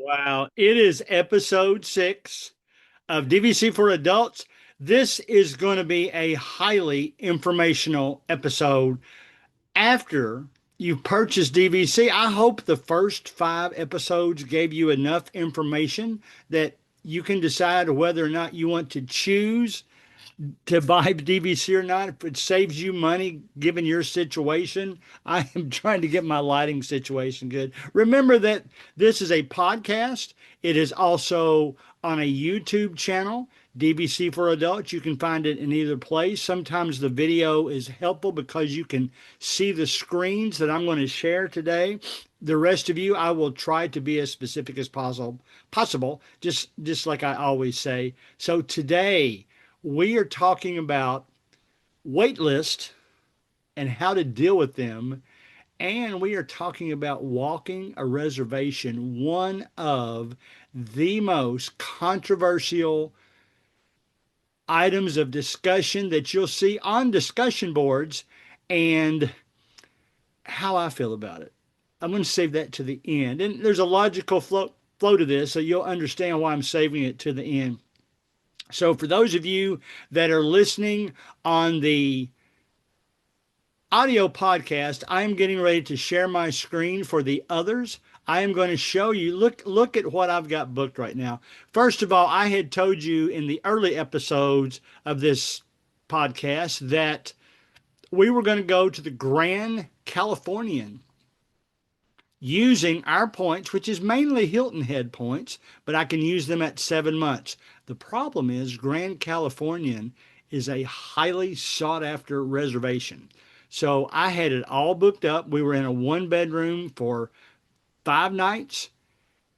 Wow. It is episode 6 of DVC for adults. This is going to be a highly informational episode after you purchase DVC. I hope the first 5 episodes gave you enough information that you can decide whether or not you want to choose to buy DVC or not. If it saves you money given your situation, I am trying to get my lighting situation good. Remember that this is a podcast. It is also on a YouTube channel, DVC for Adults. You can find it in either place. Sometimes the video is helpful because you can see the screens that I'm going to share today. The rest of you, I will try to be as specific as possible, just like I always say. So today, we are talking about waitlist and how to deal with them. And we are talking about walking a reservation, one of the most controversial items of discussion that you'll see on discussion boards, and how I feel about it. I'm going to save that to the end. And there's a logical flow to this, so you'll understand why I'm saving it to the end. So, for those of you that are listening on the audio podcast, I am getting ready to share my screen for the others. I am going to show you, look at what I've got booked right now. First of all, I had told you in the early episodes of this podcast that we were going to go to the Grand Californian using our points, which is mainly Hilton Head points, but I can use them at 7 months. The problem is Grand Californian is a highly sought after reservation. So I had it all booked up. We were in a 1 bedroom for 5 nights.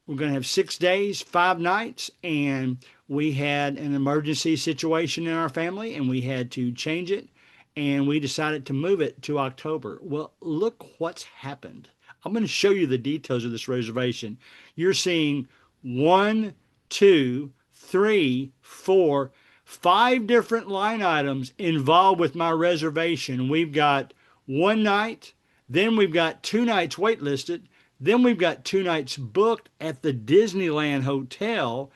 We're going to have 6 days, 5 nights, and we had an emergency situation in our family and we had to change it, and we decided to move it to October. Well, look what's happened. I'm going to show you the details of this reservation. You're seeing 1, 2, 3, 4, 5 different line items involved with my reservation. We've got 1 night, then we've got 2 nights waitlisted, then we've got 2 nights booked at the Disneyland Hotel,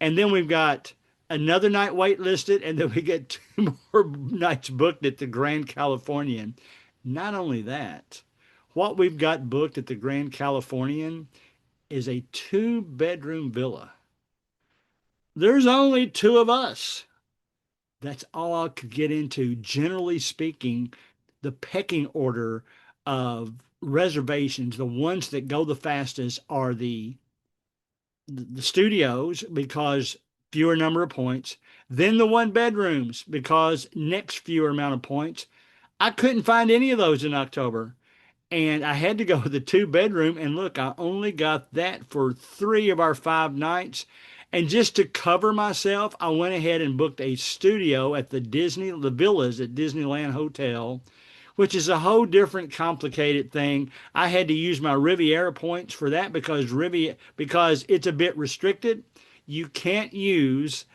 and then we've got another night waitlisted, and then we get 2 more nights booked at the Grand Californian. Not only that, what we've got booked at the Grand Californian is a 2 bedroom villa. There's only 2 of us. That's all I could get into. Generally speaking, the pecking order of reservations, the ones that go the fastest are the studios because fewer number of points, then the 1 bedrooms because next fewer amount of points. I couldn't find any of those in October. And I had to go with the 2 bedroom. And look, I only got that for 3 of our 5 nights. And just to cover myself, I went ahead and booked a studio at the villas at Disneyland Hotel, which is a whole different complicated thing. I had to use my Riviera points for that because it's a bit restricted. You can't use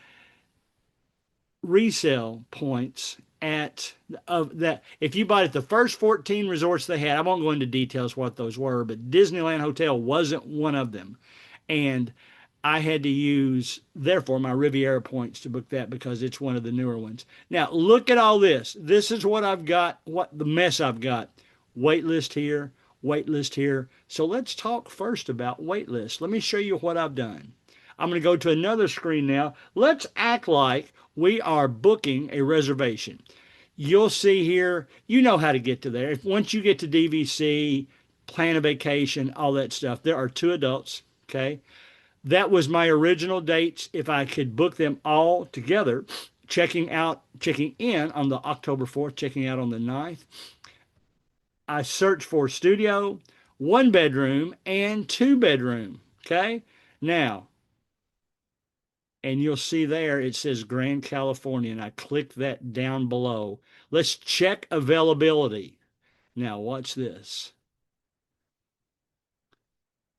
resale points at of that. If you bought at the first 14 resorts they had, I won't go into details what those were, but Disneyland Hotel wasn't one of them. And I had to use, therefore, my Riviera points to book that because it's one of the newer ones. Now, look at all this. This is what I've got, what the mess I've got. Waitlist here, waitlist here. So let's talk first about waitlist. Let me show you what I've done. I'm going to go to another screen now. Let's act like we are booking a reservation. You'll see here, you know how to get to there. Once you get to DVC, plan a vacation, all that stuff, there are 2 adults, okay? That was my original dates. If I could book them all together, checking in on the October 4th, checking out on the 9th. I searched for studio, 1 bedroom, and 2 bedroom, okay? Now, and you'll see there it says Grand California, and I click that down below. Let's check availability. Now, watch this.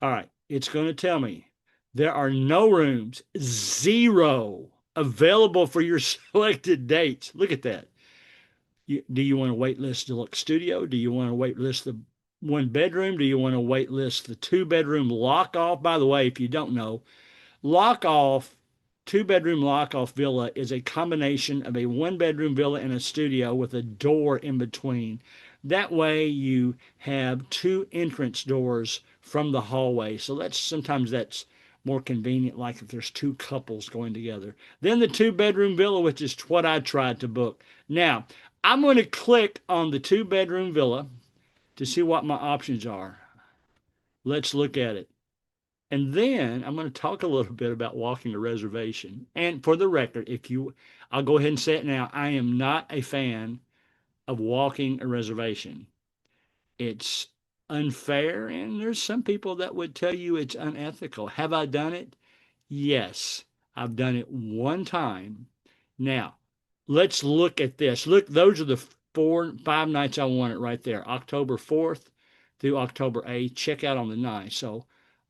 All right, it's going to tell me there are no rooms, 0 available for your selected dates. Look at that. Do you want to wait list Deluxe Studio? Do you want to wait list the one bedroom? Do you want to wait list the two bedroom lock off? By the way, if you don't know, lock off, two bedroom lock off villa is a combination of a one bedroom villa and a studio with a door in between. That way you have two entrance doors from the hallway. So that's more convenient, like if there's two couples going together. Then the two bedroom villa, which is what I tried to book. Now, I'm going to click on the two bedroom villa to see what my options are. Let's look at it. And then I'm going to talk a little bit about walking a reservation. And for the record, I'll go ahead and say it now, I am not a fan of walking a reservation. It's unfair, and there's some people that would tell you it's unethical. Have I done it? Yes, I've done it one time. Now, let's look at this. Look, those are the 5 nights I want it right there. October 4th through October 8th. Check out on the 9th. So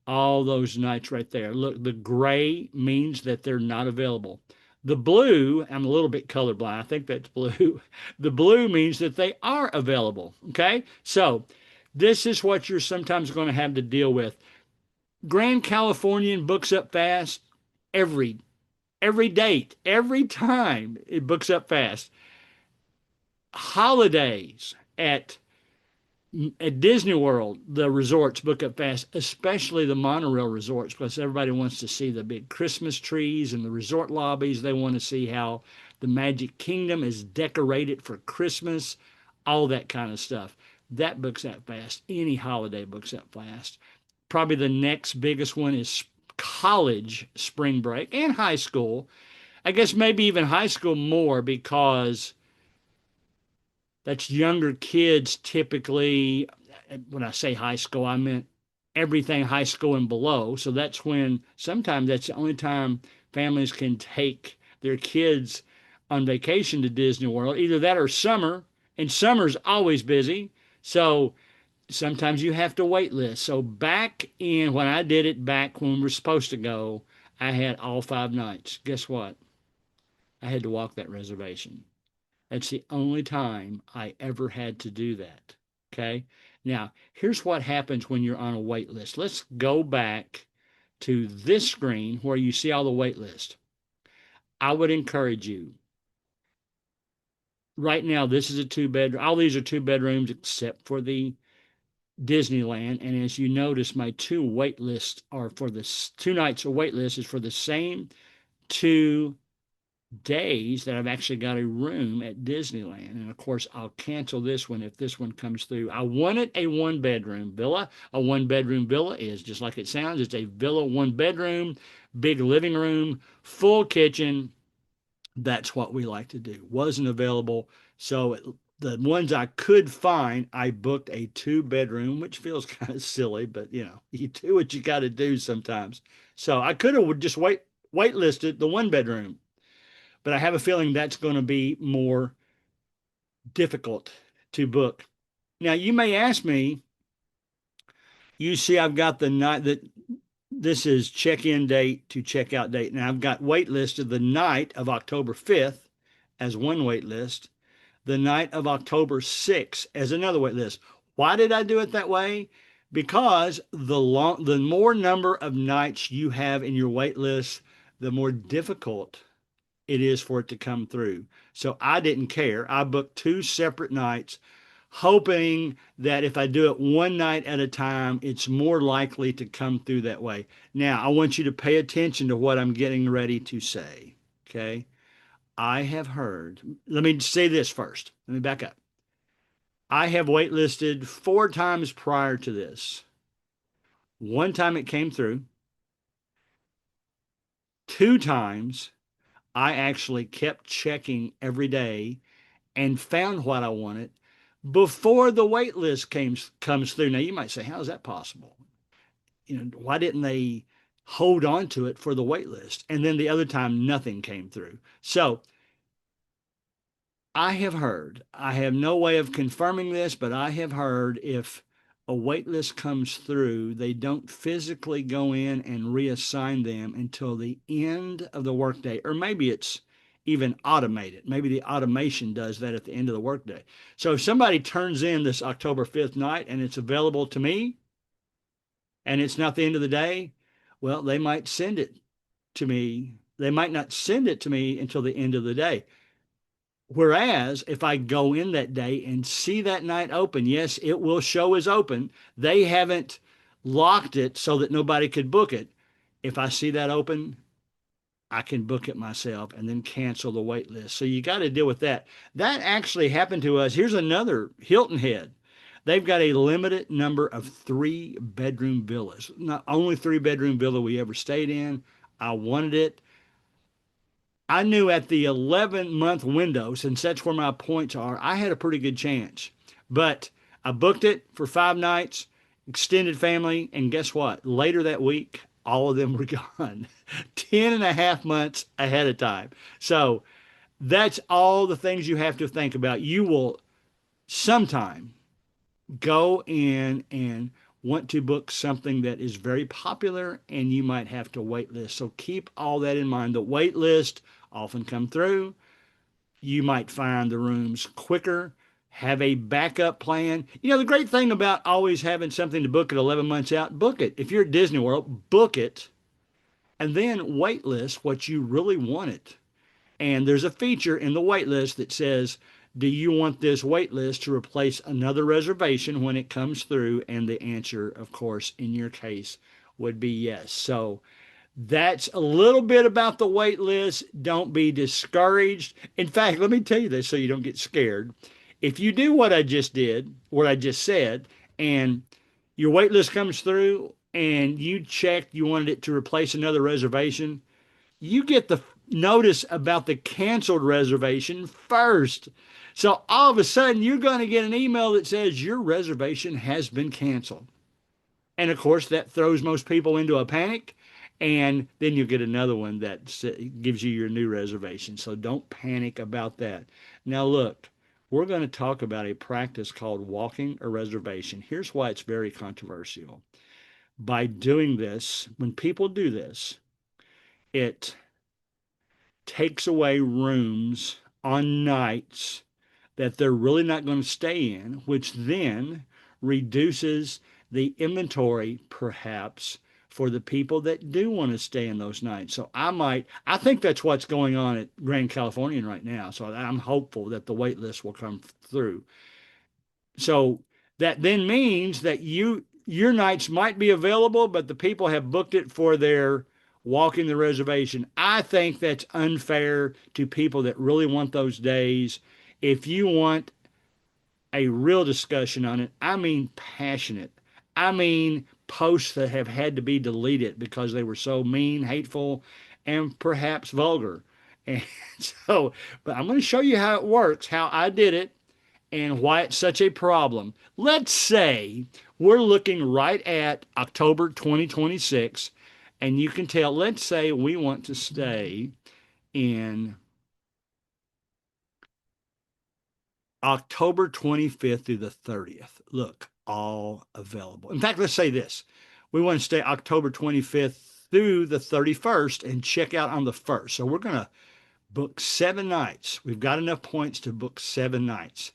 all those nights right there. Look, the gray means that they're not available. The blue, I'm a little bit colorblind. I think that's blue. The blue means that they are available. Okay? So this is what you're sometimes going to have to deal with. Grand Californian books up fast every every date, every time it books up fast. Holidays at Disney World, the resorts book up fast, especially the monorail resorts, because everybody wants to see the big Christmas trees and the resort lobbies. They want to see how the Magic Kingdom is decorated for Christmas, all that kind of stuff. That books up fast. Any holiday books up fast. Probably the next biggest one is college spring break and high school. I guess maybe even high school more because that's younger kids typically. When I say high school, I meant everything high school and below. So that's when sometimes that's the only time families can take their kids on vacation to Disney World. Either that or summer, and summer's always busy. So sometimes you have to wait list. So back in when I did it back when we were supposed to go, I had all 5 nights. Guess what? I had to walk that reservation. That's the only time I ever had to do that. Okay. Now, here's what happens when you're on a wait list. Let's go back to this screen where you see all the wait list. I would encourage you. Right now, this is a 2 bedroom. All these are 2 bedrooms except for the Disneyland. And as you notice, my 2 wait lists are for the 2 nights of wait list is for the same 2 days that I've actually got a room at Disneyland. And of course, I'll cancel this one if this one comes through. I wanted a 1 bedroom villa. A 1 bedroom villa is just like it sounds. It's a villa, 1 bedroom, big living room, full kitchen. That's what we like to do. Wasn't available. So the ones I could find, I booked a 2 bedroom, which feels kind of silly, but you do what you got to do sometimes. So I could have just waitlisted the 1 bedroom, but I have a feeling that's going to be more difficult to book. Now, you may ask me, you see, I've got the night that this is check-in date to check-out date. Now, I've got waitlisted the night of October 5th as one waitlist, the night of October 6th as another waitlist. Why did I do it that way? Because the more number of nights you have in your waitlist, the more difficult it is for it to come through. So I didn't care. I booked 2 separate nights, hoping that if I do it one night at a time, it's more likely to come through that way. Now, I want you to pay attention to what I'm getting ready to say. Okay. I have heard, let me say this first. Let me back up. I have waitlisted 4 times prior to this. One time it came through. 2 times I actually kept checking every day and found what I wanted before the wait list comes through. Now you might say, how is that possible? Why didn't they hold on to it for the wait list? And then the other time nothing came through. So I have heard, I have no way of confirming this, but I have heard if a wait list comes through, they don't physically go in and reassign them until the end of the workday, or maybe it's even automate it. Maybe the automation does that at the end of the workday. So if somebody turns in this October 5th night and it's available to me and it's not the end of the day, well, they might send it to me. They might not send it to me until the end of the day. Whereas if I go in that day and see that night open, yes, it will show as open. They haven't locked it so that nobody could book it. If I see that open, I can book it myself and then cancel the wait list. So you got to deal with that. That actually happened to us. Here's another Hilton Head. They've got a limited number of 3-bedroom villas. Not only 3-bedroom villa we ever stayed in. I wanted it. I knew at the 11-month window, since that's where my points are, I had a pretty good chance. But I booked it for 5 nights, extended family, and guess what? Later that week, all of them were gone 10 and a half months ahead of time. So that's all the things you have to think about. You will sometime go in and want to book something that is very popular and you might have to wait list. So keep all that in mind. The wait list often come through. You might find the rooms quicker. Have a backup plan. You know, the great thing about always having something to book at 11 months out, book it. If you're at Disney World, book it and then wait list what you really want it. And there's a feature in the wait list that says, do you want this wait list to replace another reservation when it comes through? And the answer, of course, in your case would be yes. So that's a little bit about the wait list. Don't be discouraged. In fact, let me tell you this so you don't get scared. If you do what I just did, what I just said, and your wait list comes through and you checked you wanted it to replace another reservation, you get the notice about the canceled reservation first. So all of a sudden, you're going to get an email that says your reservation has been canceled. And of course, that throws most people into a panic. And then you'll get another one that gives you your new reservation. So don't panic about that. Now, look, we're going to talk about a practice called walking a reservation. Here's why it's very controversial. By doing this, when people do this, it takes away rooms on nights that they're really not going to stay in, which then reduces the inventory perhaps for the people that do want to stay in those nights. So I think that's what's going on at Grand Californian right now. So I'm hopeful that the wait list will come through. So that then means that your nights might be available, but the people have booked it for their walking the reservation. I think that's unfair to people that really want those days. If you want a real discussion on it, I mean passionate. I mean posts that have had to be deleted because they were so mean, hateful, and perhaps vulgar. And so, but I'm going to show you how it works, how I did it, and why it's such a problem. Let's say we're looking right at October 2026, and you can tell, let's say we want to stay in October 25th through the 30th. Look, all available. In fact, let's say this. We want to stay October 25th through the 31st and check out on the 1st. So we're going to book 7 nights. We've got enough points to book 7 nights.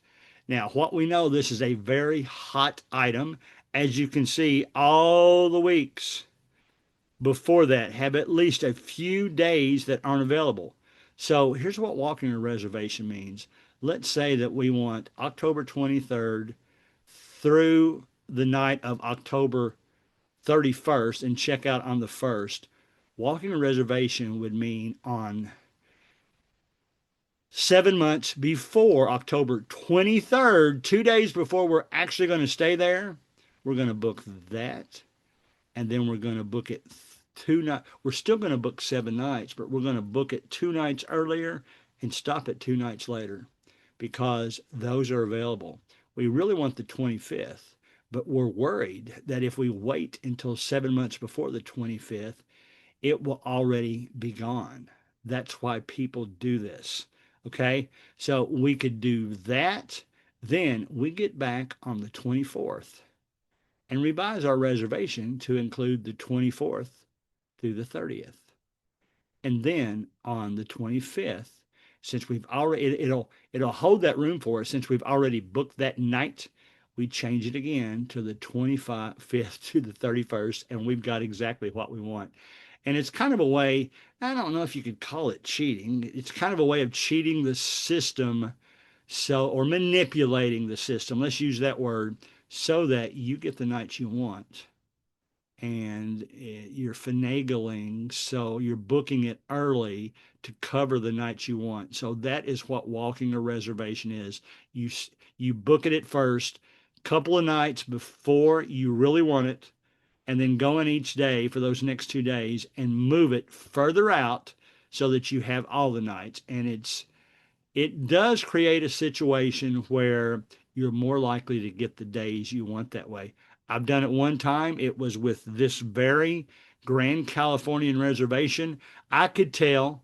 Now, what we know, this is a very hot item. As you can see, all the weeks before that have at least a few days that aren't available. So here's what walking a reservation means. Let's say that we want October 23rd through the night of October 31st and check out on the 1st. Walking a reservation would mean on 7 months before October 23rd, 2 days before we're actually going to stay there, we're going to book that. And then we're going to book it 2 nights. We're still going to book 7 nights, but we're going to book it 2 nights earlier and stop it 2 nights later because those are available. We really want the 25th, but we're worried that if we wait until 7 months before the 25th, it will already be gone. That's why people do this. Okay, so we could do that. Then we get back on the 24th and revise our reservation to include the 24th through the 30th. And then on the 25th, since we've already it'll hold that room for us since we've already booked that night. We change it again to the 25th to the 31st, and we've got exactly what we want. And it's kind of a way, I don't know if you could call it cheating. It's kind of a way of cheating the system, so, or manipulating the system. Let's use that word, so that you get the nights you want. And you're finagling, so you're booking it early to cover the nights you want. So that is what walking a reservation is. You you book it at first, couple of nights before you really want it, and then go in each day for those next 2 days and move it further out so that you have all the nights. And it does create a situation where you're more likely to get the days you want that way. I've done it one time. It was with this very Grand Californian reservation. I could tell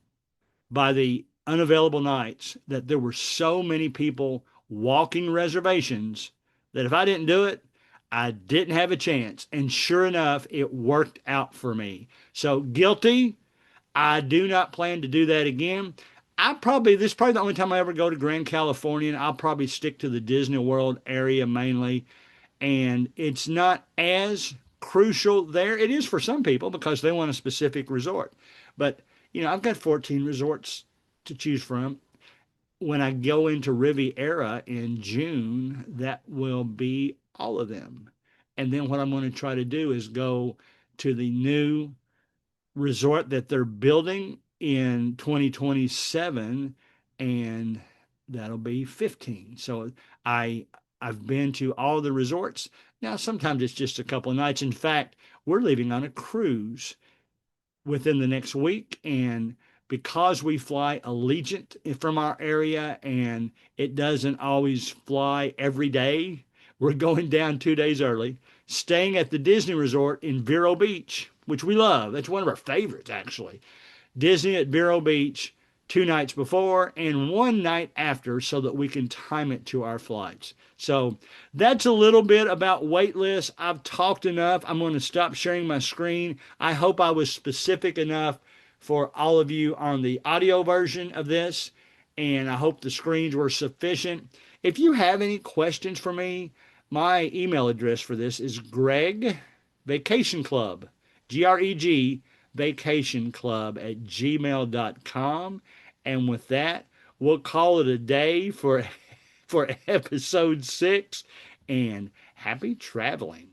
by the unavailable nights that there were so many people walking reservations that if I didn't do it, I didn't have a chance. And sure enough, it worked out for me. So guilty. I do not plan to do that again. This is probably the only time I ever go to Grand Californian. I'll probably stick to the Disney World area mainly. And it's not as crucial there. It is for some people because they want a specific resort. But, I've got 14 resorts to choose from. When I go into Riviera in June, that will be all of them. And then what I'm going to try to do is go to the new resort that they're building in 2027, and that'll be 15. So I I've been to all the resorts. Now sometimes it's just a couple of nights. In fact, we're leaving on a cruise within the next week, and because we fly Allegiant from our area and it doesn't always fly every day, we're going down 2 days early, staying at the Disney Resort in Vero Beach, which we love. That's one of our favorites, actually. Disney at Vero Beach 2 nights before and one night after so that we can time it to our flights. So that's a little bit about waitlist. I've talked enough. I'm going to stop sharing my screen. I hope I was specific enough for all of you on the audio version of this, and I hope the screens were sufficient. If you have any questions for me, my email address for this is Greg Vacation Club, Greg Vacation Club at gmail.com. And with that, we'll call it a day for episode 6, and happy traveling.